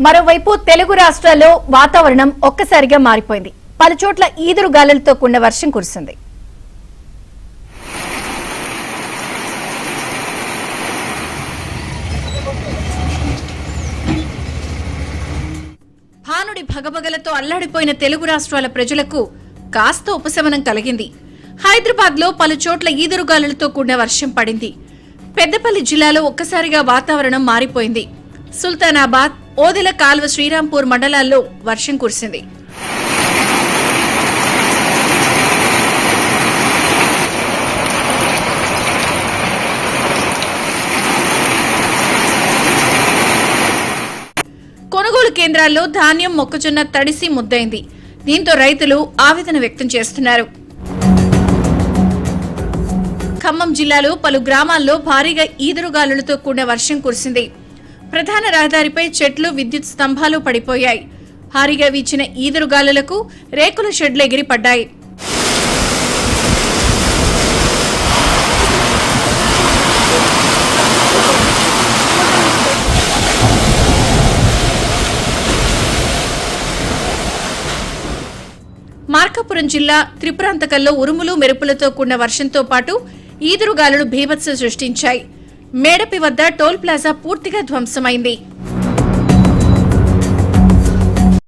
మరోవైపు తెలుగు రాష్ట్రాల్లో వాతావరణం ఒక్కసారిగా మారిపోయింది. పలుచోట్ల ఈదురు గాలులతో కూడిన వర్షం కురిసింది. భానుడి భగభగలతో అల్లాడిపోయిన తెలుగు రాష్ట్రాల ప్రజలకు కాస్త ఉపశమనం కలిగింది. హైదరాబాద్ లో పలుచోట్ల ఈదురుగాలులతో కూడిన వర్షం పడింది. పెద్దపల్లి జిల్లాలో ఒక్కసారిగా వాతావరణం మారిపోయింది. సుల్తానాబాద్, ఓదెల కాల్వ, శ్రీరాంపూర్ మండలాల్లో వర్షం కురిసింది. కొనుగోలు కేంద్రాల్లో ధాన్యం, మొక్కజొన్న తడిసి ముద్దైంది. దీంతో రైతులు ఆవేదన వ్యక్తం చేస్తున్నారు. ఖమ్మం జిల్లాలో పలు గ్రామాల్లో భారీగా ఈదురుగాలులతో కూడిన వర్షం కురిసింది. ప్రధాన రహదారిపై చెట్లు, విద్యుత్ స్తంభాలు పడిపోయాయి. భారీగా వీచిన ఈదురుగాలులకు రేకుల షెడ్లు ఎగిరిపడ్డాయి. మార్కాపురం జిల్లా త్రిపురాంతకల్లో ఉరుములు, మెరుపులతో కూడిన వర్షంతో పాటు ఈదురుగాలులు బీభత్సం సృష్టించాయి. మేడపి వద్ద టోల్ ప్లాజా పూర్తిగా ధ్వంసమైంది.